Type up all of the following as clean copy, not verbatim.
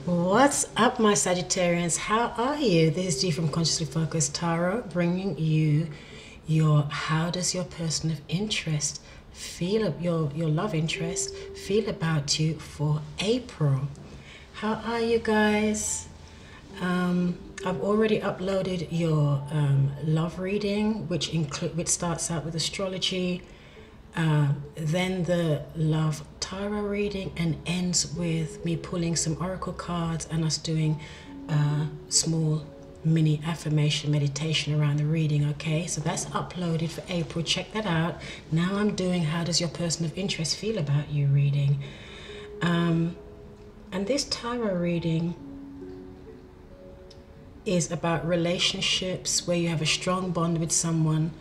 What's up, my Sagittarians? How are you? This is G from Consciously Focused Tarot, bringing you your how does your person of interest feel, your love interest feel about you for April. How are you guys? I've already uploaded your love reading, which starts out with astrology, then the love tarot reading, and ends with me pulling some oracle cards and us doing a small mini affirmation meditation around the reading. Okay, so that's uploaded for April. Check that out. Now I'm doing how does your person of interest feel about you reading, and this tarot reading is about relationships where you have a strong bond with someone.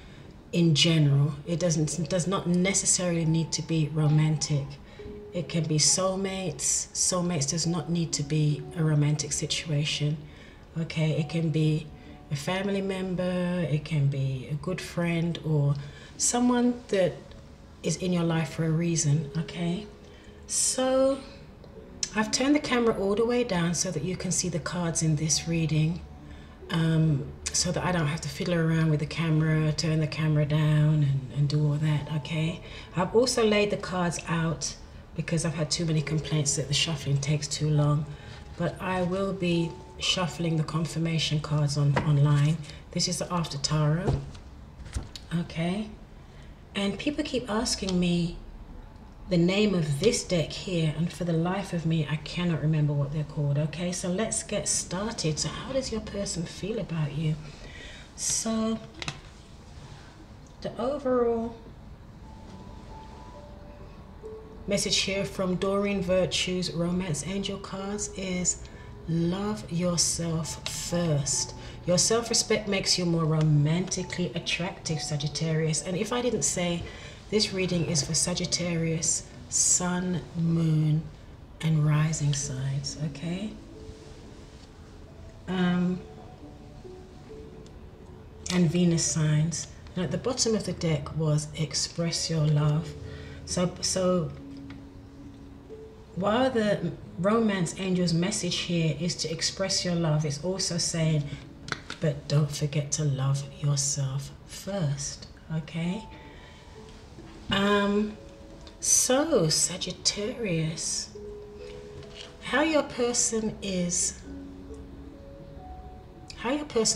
In general, it does not necessarily need to be romantic. It can be soulmates. Soulmates does not need to be a romantic situation. Okay, it can be a family member, it can be a good friend, or someone that is in your life for a reason. Okay, so I've turned the camera all the way down so that you can see the cards in this reading, so that I don't have to fiddle around with the camera, turn the camera down and do all that. Okay, I've also laid the cards out because I've had too many complaints that the shuffling takes too long, but I will be shuffling the confirmation cards online. This is the after tarot. Okay, and people keep asking me the name of this deck here, and for the life of me I cannot remember what they're called. Okay, so let's get started. So how does your person feel about you? So the overall message here from Doreen Virtue's Romance Angel cards is love yourself first. Your self-respect makes you more romantically attractive, Sagittarius. And if I didn't say, this reading is for Sagittarius, Sun, Moon, and Rising signs, okay? And Venus signs. Now at the bottom of the deck was express your love. So while the Romance Angel's message here is to express your love, it's also saying, but don't forget to love yourself first, okay? So Sagittarius, how your person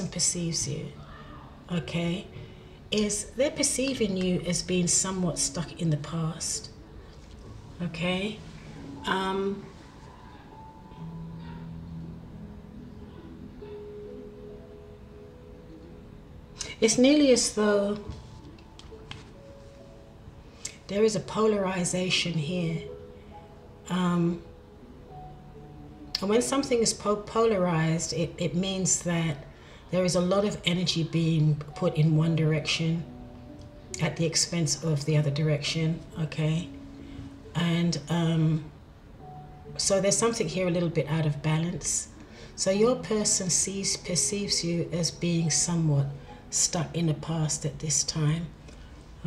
perceives you, okay, is they're perceiving you as being somewhat stuck in the past, okay? It's nearly as though there is a polarization here. And when something is polarized, it means that there is a lot of energy being put in one direction at the expense of the other direction, okay? And so there's something here a little bit out of balance. So your person perceives you as being somewhat stuck in the past at this time,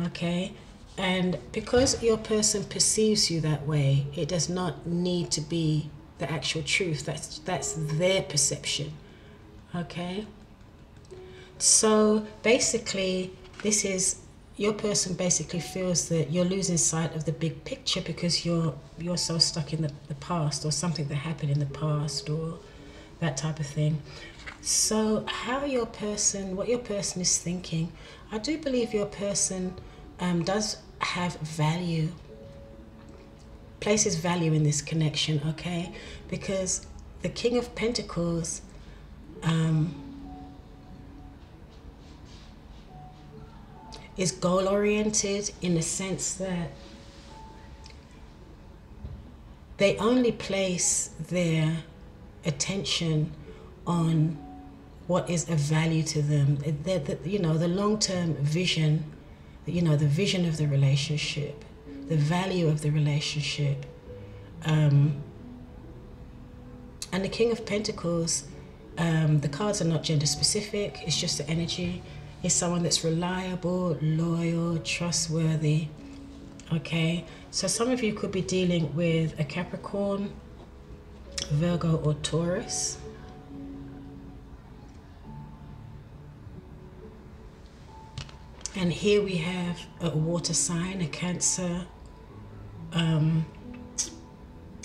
okay? And because your person perceives you that way, it does not need to be the actual truth. That's their perception, okay? So basically, this is your person basically feels that you're losing sight of the big picture because you're so stuck in the past, or something that happened in the past, or that type of thing. So what your person is thinking, I do believe your person does have value, places value in this connection, okay? Because the King of Pentacles is goal-oriented in the sense that they only place their attention on what is of value to them. The long-term vision, the vision of the relationship, the value of the relationship. And the King of Pentacles, the cards are not gender specific, it's just the energy. It's someone that's reliable, loyal, trustworthy, okay? So some of you could be dealing with a Capricorn, Virgo or Taurus. And here we have a water sign, a Cancer,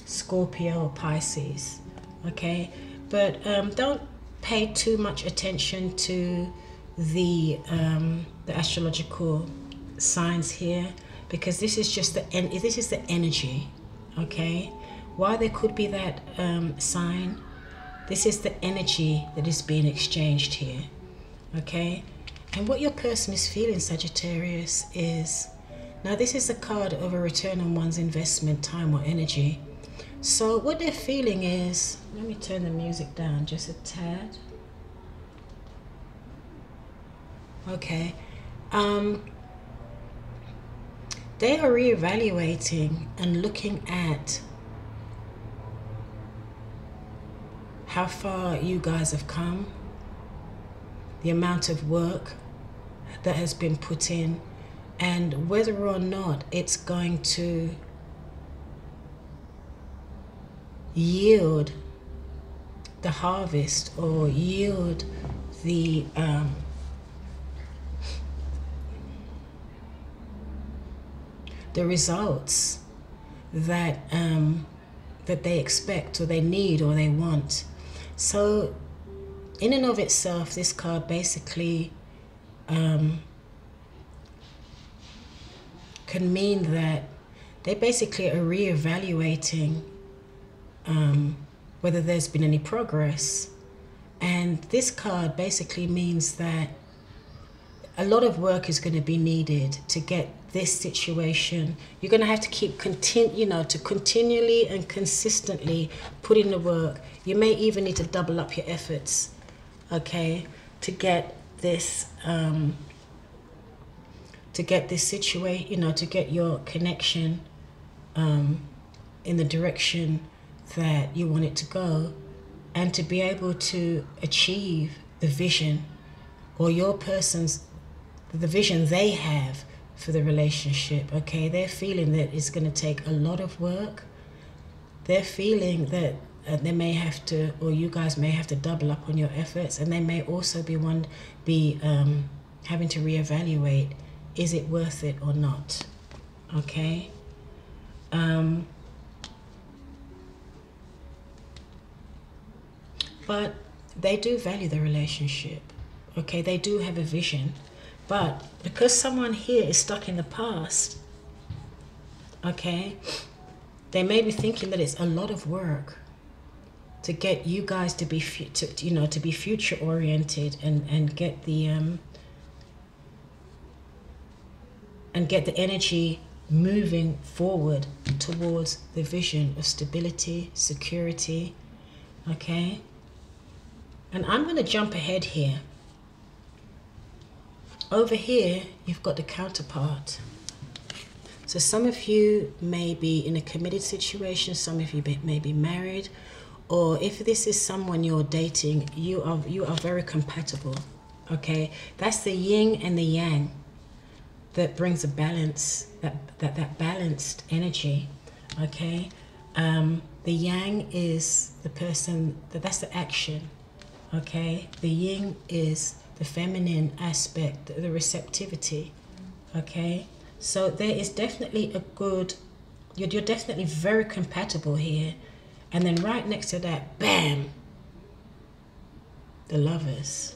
Scorpio or Pisces. Okay, but don't pay too much attention to the astrological signs here, because this is just the energy. Okay, while there could be that sign, this is the energy that is being exchanged here. Okay, and what your person is feeling, Sagittarius, is, now this is a card of a return on one's investment, time or energy. So what they're feeling is, let me turn the music down just a tad. Okay, they are reevaluating and looking at how far you guys have come, the amount of work that has been put in, and whether or not it's going to yield the harvest or yield the results that that they expect or they need or they want. So in and of itself, this card basically can mean that they basically are reevaluating whether there's been any progress. And this card basically means that a lot of work is going to be needed to get this situation. You're going to have to keep continually and consistently put in the work. You may even need to double up your efforts, okay, to get this situation, to get your connection in the direction that you want it to go, and to be able to achieve the vision, or your person's, the vision they have for the relationship. Okay, they're feeling that it's going to take a lot of work. They're feeling that they may have to, or you guys may have to double up on your efforts, and they may also be having to reevaluate, is it worth it or not? Okay. But they do value the relationship. Okay, they do have a vision. But because someone here is stuck in the past, okay, they may be thinking that it's a lot of work to get you guys to be future oriented and get the energy moving forward towards the vision of stability, security. Okay, and I'm going to jump ahead here. Over here, you've got the counterpart. So some of you may be in a committed situation, some of you may be married, or if this is someone you're dating, you are very compatible. Okay, that's the yin and the yang that brings a balance, that balanced energy. Okay, the yang is the person, that's the action. Okay, the yin is the feminine aspect, the receptivity. Okay, so there is definitely a good, you're definitely very compatible here. And then right next to that, bam, the Lovers.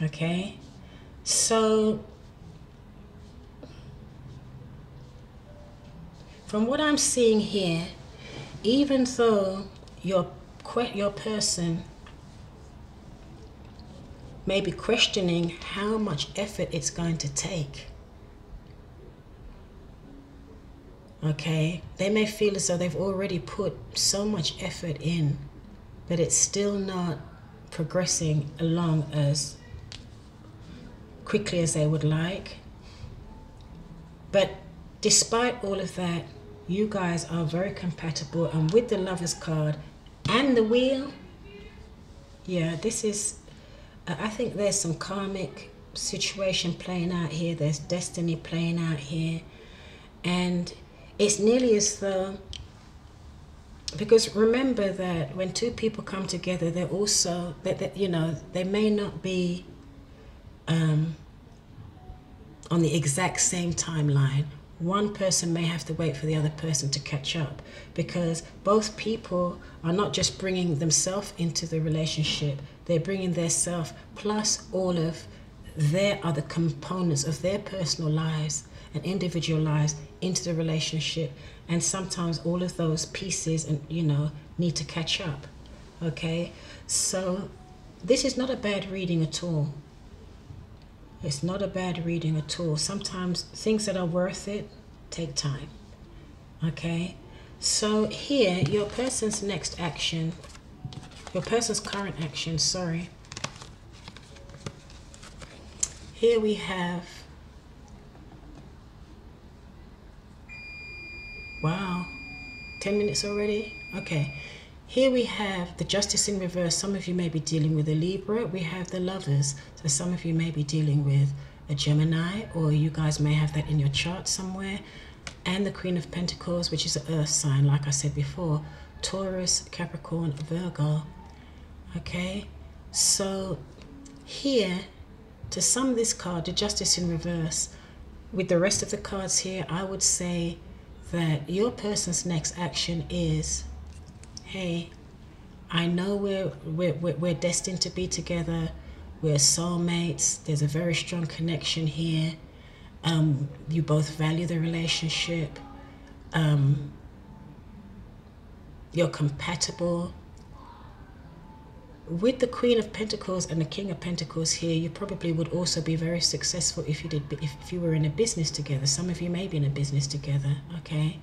Okay, so from what I'm seeing here, even though your person may be questioning how much effort it's going to take, okay, they may feel as though they've already put so much effort in, but it's still not progressing along as quickly as they would like. But despite all of that, you guys are very compatible. And with the Lovers card and the Wheel, yeah, this is, I think there's some karmic situation playing out here. There's destiny playing out here. And it's nearly as though because remember that when two people come together, they're also, that you know, they may not be on the exact same timeline. One person may have to wait for the other person to catch up, because both people are not just bringing themselves into the relationship, they're bringing their self plus all of their other components of their personal lives and individual lives into the relationship. And sometimes all of those pieces, and you know, need to catch up. Okay, so this is not a bad reading at all. It's not a bad reading at all. Sometimes things that are worth it take time. Okay, so here, your person's next action, your person's current action, sorry. Here we have, wow, 10 minutes already? Okay. Here we have the Justice in reverse. Some of you may be dealing with a Libra. We have the Lovers. So some of you may be dealing with a Gemini, or you guys may have that in your chart somewhere. And the Queen of Pentacles, which is an earth sign, like I said before. Taurus, Capricorn, Virgo. Okay. So here, to sum this card, the Justice in reverse, with the rest of the cards here, I would say that your person's next action is, hey, I know we're destined to be together. We're soulmates. There's a very strong connection here. You both value the relationship. You're compatible. With the Queen of Pentacles and the King of Pentacles here, you probably would also be very successful if you were in a business together. Some of you may be in a business together. Okay.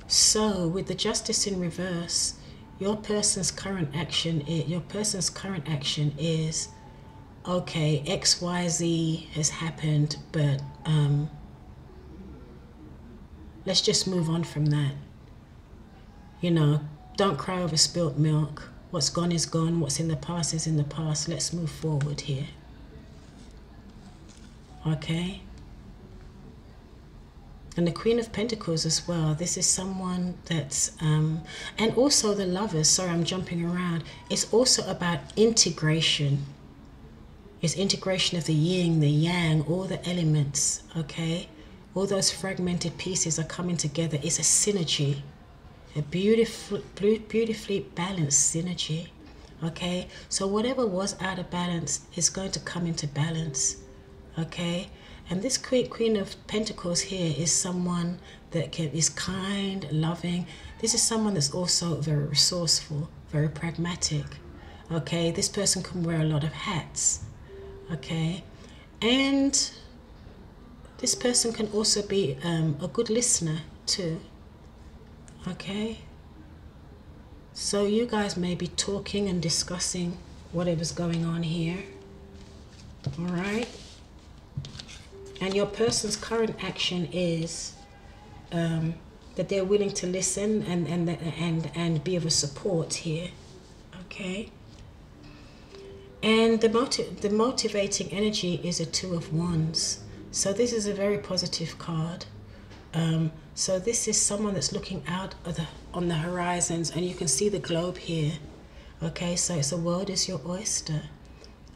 So with the Justice in reverse, your person's current action is, okay, XYZ has happened, but let's just move on from that. You know, don't cry over spilt milk. What's gone is gone. What's in the past is in the past. Let's move forward here. Okay. And the Queen of Pentacles as well. This is someone that's, and also the Lovers. Sorry, I'm jumping around. It's also about integration. It's integration of the yin, the yang, all the elements, okay? All those fragmented pieces are coming together. It's a synergy, a beautifully balanced synergy, okay? So whatever was out of balance is going to come into balance, okay? And this Queen of Pentacles here is someone that is kind, loving. This is someone that's also very resourceful, very pragmatic. Okay, this person can wear a lot of hats. Okay, and this person can also be a good listener too. Okay, so you guys may be talking and discussing whatever's going on here. All right. And your person's current action is that they're willing to listen and be of a support here. Okay. And the motivating energy is a Two of Wands. So this is a very positive card. So this is someone that's looking out on the horizons, and you can see the globe here. Okay, so it's the world is your oyster.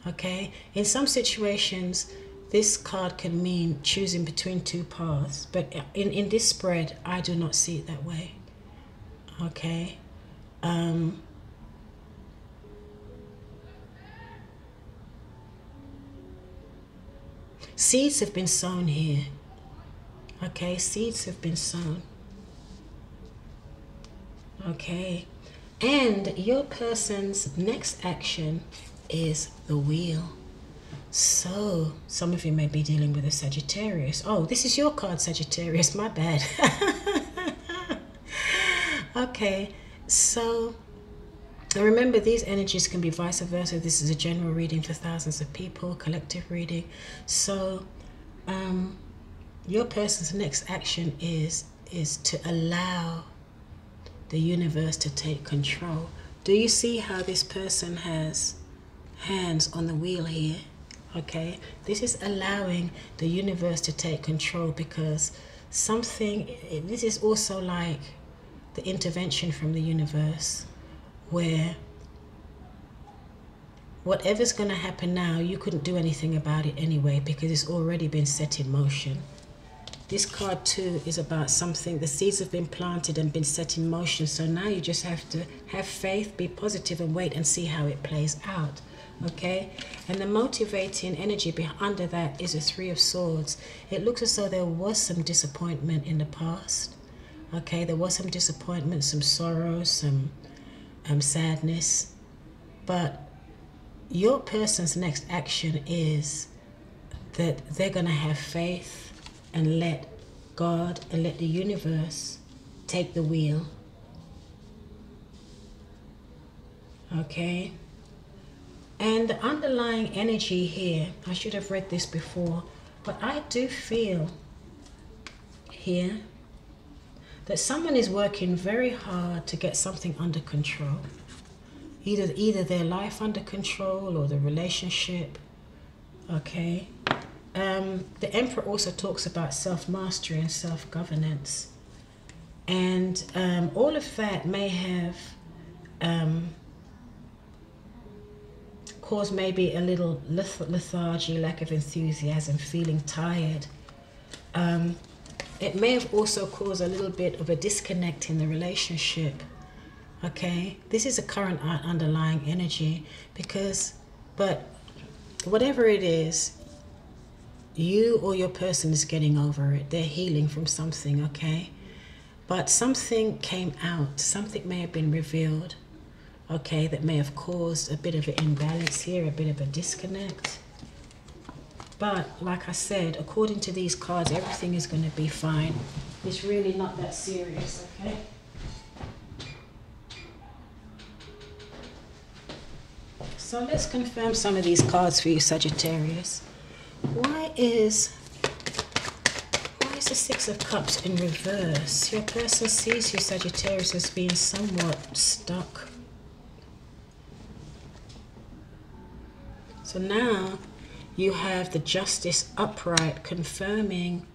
Okay, in some situations, this card can mean choosing between two paths, but in this spread, I do not see it that way. Okay. Seeds have been sown here. Okay, seeds have been sown. Okay. And your person's next action is the Wheel. So, some of you may be dealing with a Sagittarius. Oh, this is your card, Sagittarius. My bad. Okay, so remember, these energies can be vice versa. This is a general reading for thousands of people, collective reading. So, your person's next action is to allow the universe to take control. Do you see how this person has hands on the wheel here? Okay, this is allowing the universe to take control, because this is also like the intervention from the universe, where whatever's going to happen now, you couldn't do anything about it anyway, because it's already been set in motion. This card too is about something, the seeds have been planted and been set in motion, so now you just have to have faith, be positive, and wait and see how it plays out. Okay, and the motivating energy under that is a Three of Swords. It looks as though there was some disappointment in the past. Okay, there was some disappointment, some sorrow, some sadness, but your person's next action is that they're going to have faith and let God and let the universe take the wheel. Okay, and the underlying energy here, I should have read this before, but I do feel here that someone is working very hard to get something under control. Either their life under control or the relationship. Okay. The Emperor also talks about self-mastery and self-governance. And all of that may have caused maybe a little lethargy, lack of enthusiasm, feeling tired. It may have also caused a little bit of a disconnect in the relationship. Okay, this is a current underlying energy, but whatever it is, you or your person is getting over it. They're healing from something, okay? But something came out, something may have been revealed, okay, that may have caused a bit of an imbalance here, a bit of a disconnect. But like I said, according to these cards, everything is going to be fine. It's really not that serious, okay? So let's confirm some of these cards for you, Sagittarius. Why is the Six of Cups in reverse? Your person sees you, Sagittarius, as being somewhat stuck. So now you have the Justice upright, confirming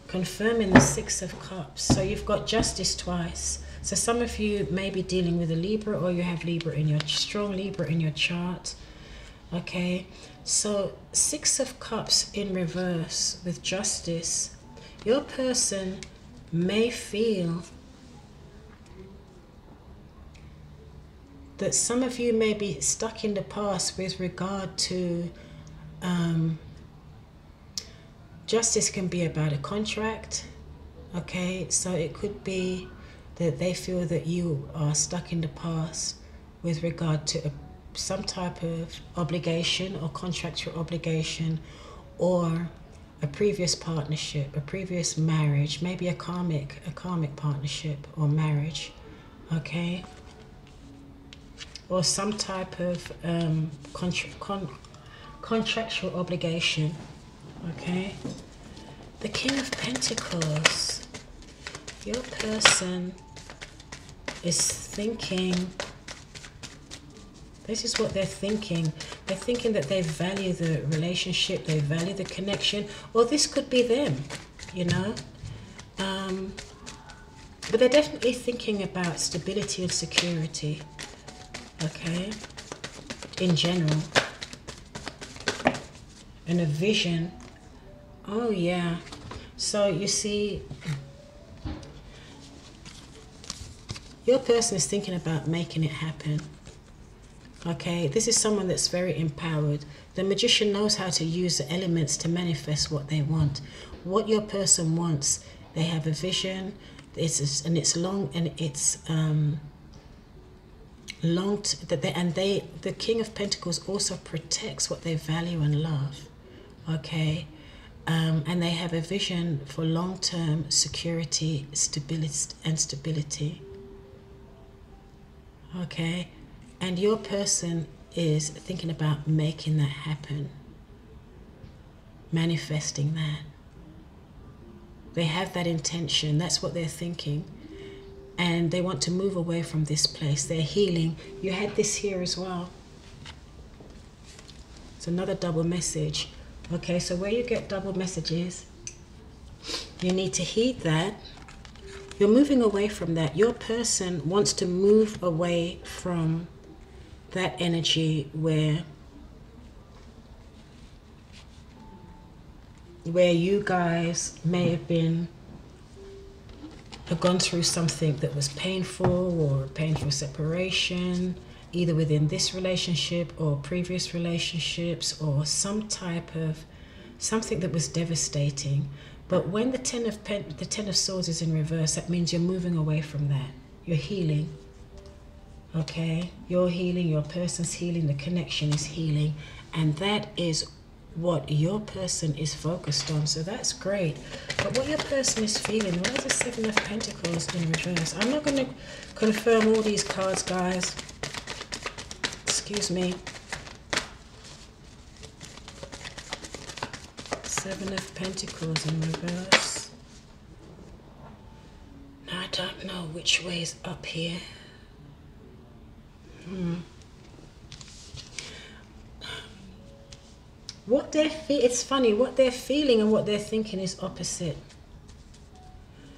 the Six of Cups. So you've got Justice twice. So some of you may be dealing with a Libra, or you have Libra in your strong Libra in your chart. Okay, so Six of Cups in reverse with Justice. Your person may feel that some of you may be stuck in the past with regard to Justice can be about a contract. Okay, so it could be that they feel that you are stuck in the past with regard to some type of obligation or contractual obligation, or a previous partnership, a previous marriage, maybe a karmic partnership or marriage, okay? Or some type of contractual obligation, okay? The King of Pentacles. Your person is thinking, this is what they're thinking. They're thinking that they value the relationship, they value the connection, or this could be them, you know. But they're definitely thinking about stability and security, okay, in general. And a vision. Oh, yeah. So you see, your person is thinking about making it happen. Okay, this is someone that's very empowered. The Magician knows how to use the elements to manifest what they want. What your person wants, they have a vision. It's long, and it's the King of Pentacles also protects what they value and love. Okay, and they have a vision for long-term security, stability. Okay. And your person is thinking about making that happen, manifesting that. They have that intention. That's what they're thinking. And they want to move away from this place. They're healing. You had this here as well. It's another double message. Okay, so where you get double messages, You need to heed that. You're moving away from that. Your person wants to move away from that energy where you guys may have gone through something that was painful, or painful separation, either within this relationship or previous relationships, or something that was devastating. But when the Ten of Swords is in reverse, that means you're moving away from that. You're healing. Okay? You're healing, your person's healing, the connection is healing. And that is what your person is focused on. So that's great. But what your person is feeling, why is the Seven of Pentacles in reverse? I'm not going to confirm all these cards, guys. Excuse me. Seven of Pentacles in reverse. Now I don't know which way is up here. What it's funny, what they're feeling and what they're thinking is opposite.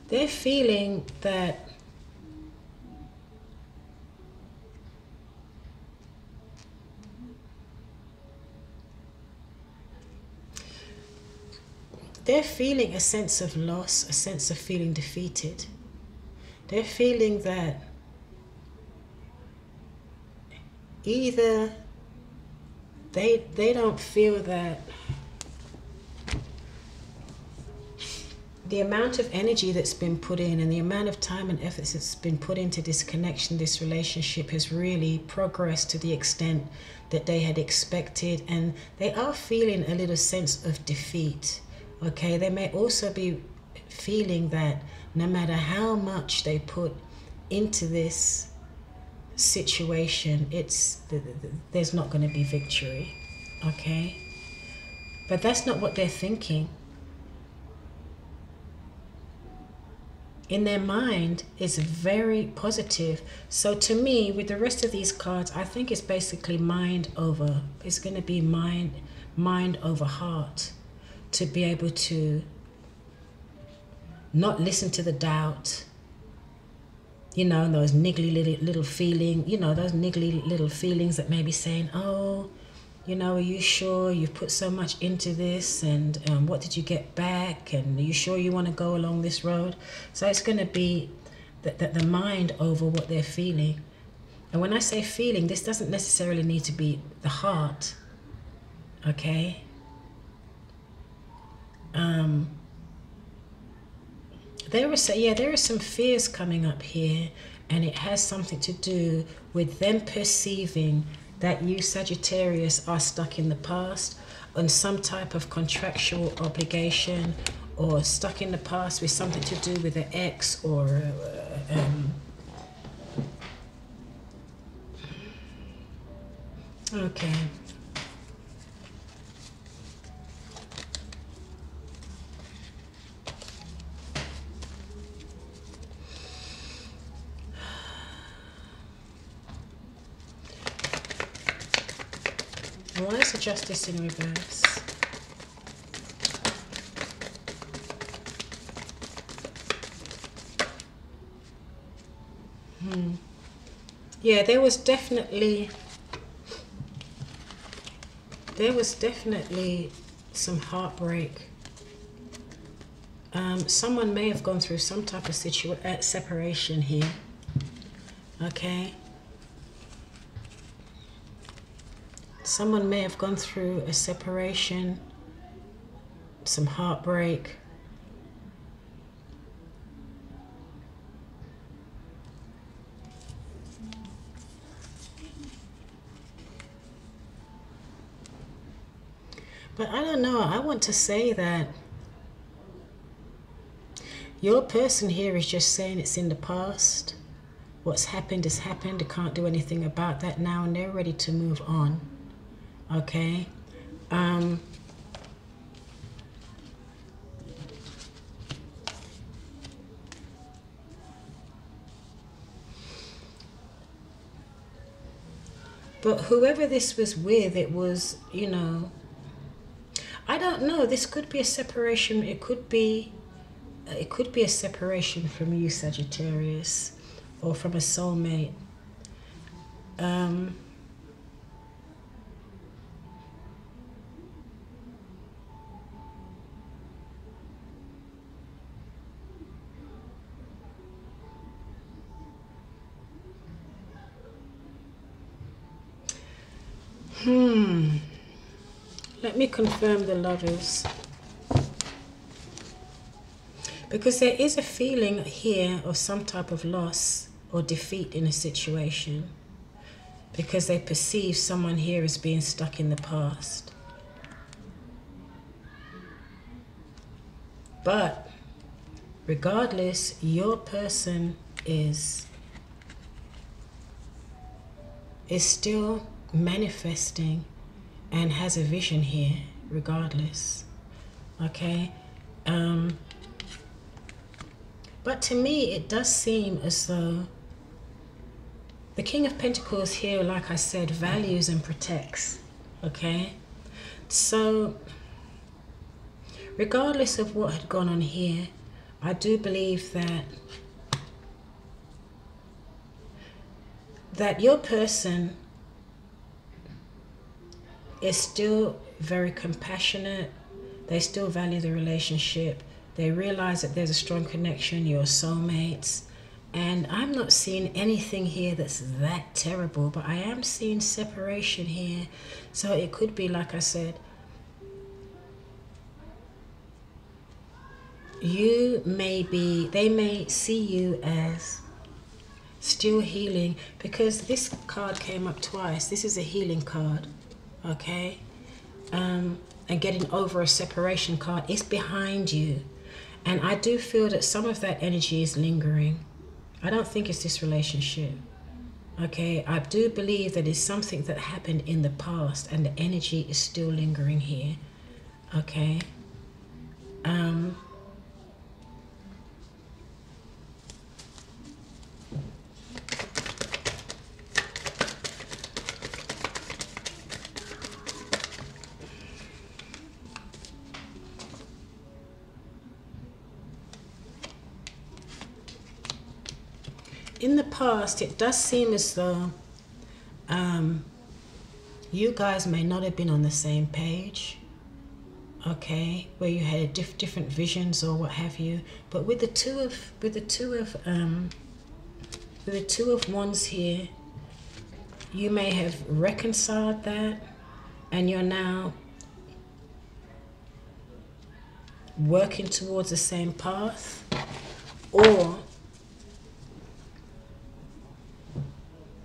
They're feeling that they're feeling a sense of loss, a sense of feeling defeated. They're feeling that either they don't feel that the amount of energy that's been put in and the amount of time and effort that's been put into this connection, this relationship has really progressed to the extent that they had expected, and they are feeling a little sense of defeat. Okay, they may also be feeling that no matter how much they put into this situation, there's not going to be victory. Okay, but that's not what they're thinking. In their mind, it's very positive. So to me, with the rest of these cards, I think it's basically it's going to be mind over heart, to be able to not listen to the doubt, you know, those niggly little feeling, you know, those niggly little feelings that may be saying, oh, you know, are you sure you've put so much into this, and what did you get back, and are you sure you want to go along this road? So it's going to be the mind over what they're feeling. And when I say feeling, this doesn't necessarily need to be the heart. Okay, there are some fears coming up here, and it has something to do with them perceiving that you, Sagittarius, are stuck in the past on some type of contractual obligation, or stuck in the past with something to do with an ex, or okay. Why is the Justice in reverse? Yeah, there was definitely some heartbreak. Someone may have gone through some type of separation here. Okay. Someone may have gone through a separation, some heartbreak. But I don't know, I want to say that your person here is just saying it's in the past. What's happened has happened. They can't do anything about that now, and they're ready to move on. Okay. But whoever this was with, it was, you know, I don't know. This could be a separation. It could be it could be a separation from you, Sagittarius, or from a soulmate. Let me confirm the Lovers. Because there is a feeling here of some type of loss or defeat in a situation. Because they perceive someone here as being stuck in the past. But regardless, your person is still manifesting and has a vision here, regardless. Okay? But to me, it does seem as though the King of Pentacles here, like I said, values and protects. Okay? So, regardless of what had gone on here, I do believe that your person is still very compassionate. They still value the relationship. They realize that there's a strong connection. You're soulmates. And I'm not seeing anything here that's that terrible, but I am seeing separation here. So it could be, like I said, they may see you as still healing, because this card came up twice. This is a healing card, okay? And getting over a separation card is behind you. And I do feel that some of that energy is lingering. I don't think it's this relationship, okay? I do believe that it's something that happened in the past and the energy is still lingering here, okay? In the past, it does seem as though you guys may not have been on the same page, okay, where you had different visions or what have you. But with the two of Wands here, you may have reconciled that, and you're now working towards the same path, or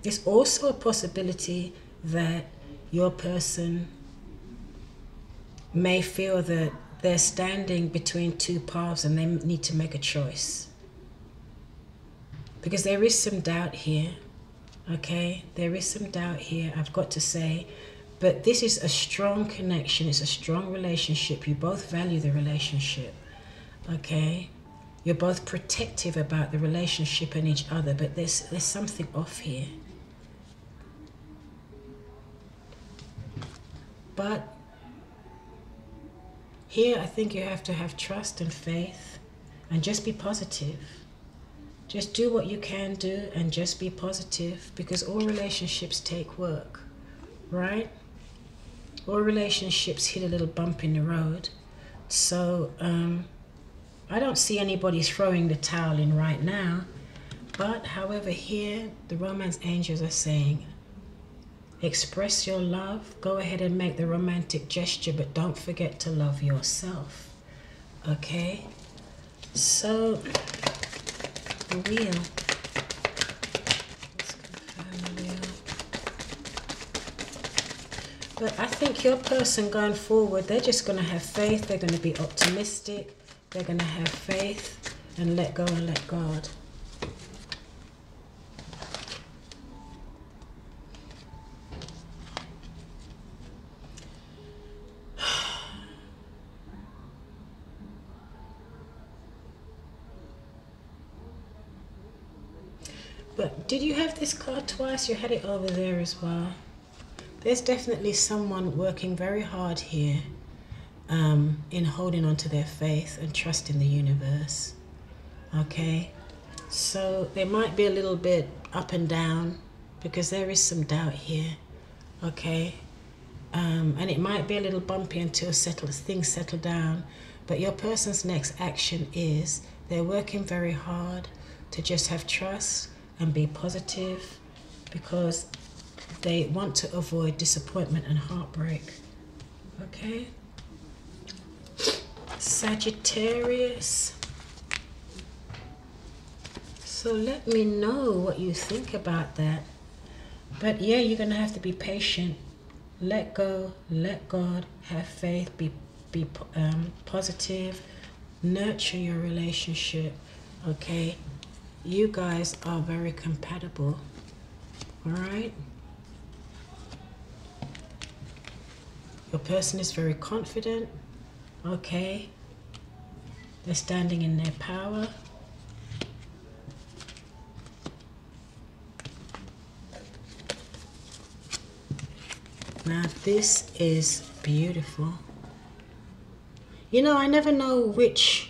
it's also a possibility that your person may feel that they're standing between two paths and they need to make a choice. Because there is some doubt here, okay? There is some doubt here, I've got to say. But this is a strong connection, it's a strong relationship. You both value the relationship, okay? You're both protective about the relationship and each other, but there's something off here. But here I think you have to have trust and faith and just be positive. Just do what you can do and just be positive, because all relationships take work, right? All relationships hit a little bump in the road. So I don't see anybody throwing the towel in right now. But however, here the romance angels are saying, express your love, go ahead and make the romantic gesture, but don't forget to love yourself, okay? So, the wheel. Let's confirm the wheel. But I think your person going forward, they're just going to have faith, they're going to be optimistic, they're going to have faith and let go and let God. But did you have this card twice? You had it over there as well. There's definitely someone working very hard here in holding on to their faith and trusting the universe. Okay, so they might be a little bit up and down because there is some doubt here. Okay, and it might be a little bumpy until things settle down. But your person's next action is they're working very hard to just have trust and be positive, because they want to avoid disappointment and heartbreak. Okay, Sagittarius. So let me know what you think about that. But yeah, you're going to have to be patient. Let go, let God, have faith, be positive, nurture your relationship. Okay, you guys are very compatible. All right, your person is very confident. Okay, they're standing in their power. Now this is beautiful. You know, I never know which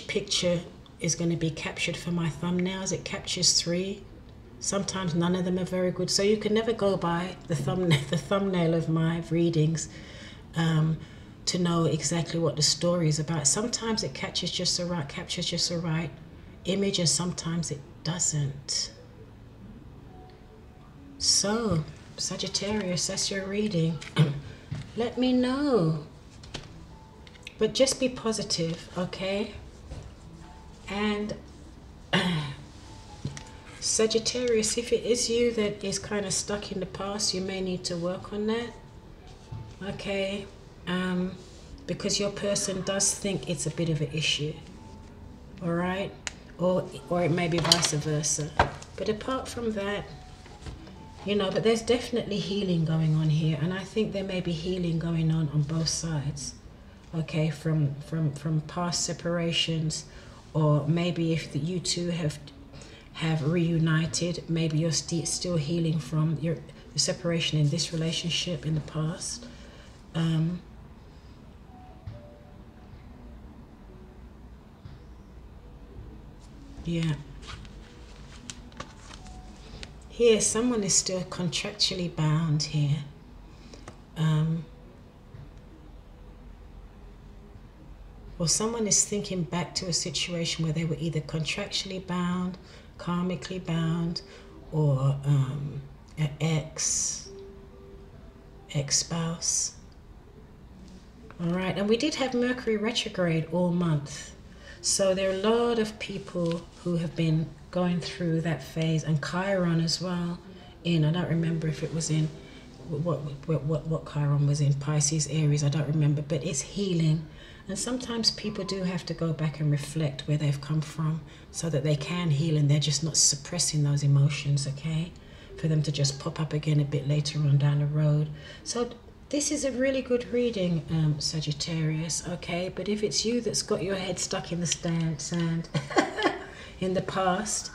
picture is going to be captured for my thumbnails. It captures 3. Sometimes none of them are very good, so you can never go by the thumbnail of my readings to know exactly what the story is about. Sometimes it captures just the right image, and sometimes it doesn't. So Sagittarius, that's your reading. Let me know, but just be positive, okay? And Sagittarius, if it is you that is kind of stuck in the past, you may need to work on that, okay? Because your person does think it's a bit of an issue, all right? Or it may be vice versa. But apart from that, you know, but there's definitely healing going on here, and I think there may be healing going on both sides, okay, from past separations, or maybe if you two have reunited, maybe you're still healing from the separation in this relationship in the past. Yeah. Here, someone is still contractually bound here. Or someone is thinking back to a situation where they were either contractually bound, karmically bound, or an ex-spouse. All right, and we did have Mercury retrograde all month. So there are a lot of people who have been going through that phase, and Chiron as well. I don't remember if it was in what Chiron was in, Pisces, Aries, I don't remember, but it's healing. And sometimes people do have to go back and reflect where they've come from so that they can heal, and they're just not suppressing those emotions, okay, for them to just pop up again a bit later on down the road. So this is a really good reading, Sagittarius, okay? But if it's you that's got your head stuck in the sand in the past,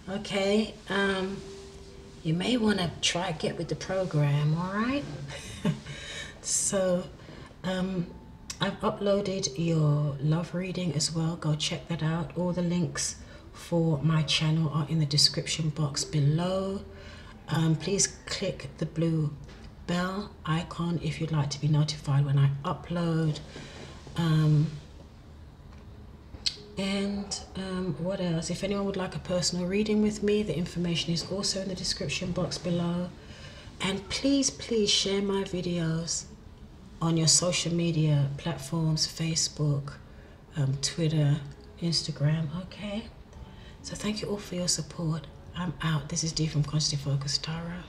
okay, you may want to try get with the program, all right? So I've uploaded your love reading as well. Go check that out. All the links for my channel are in the description box below. Please click the blue bell icon if you'd like to be notified when I upload. What else? If anyone would like a personal reading with me, the information is also in the description box below. And please share my videos on your social media platforms, Facebook, Twitter, Instagram, okay? So thank you all for your support. I'm out. This is Dee from Consciously Focused Tarot.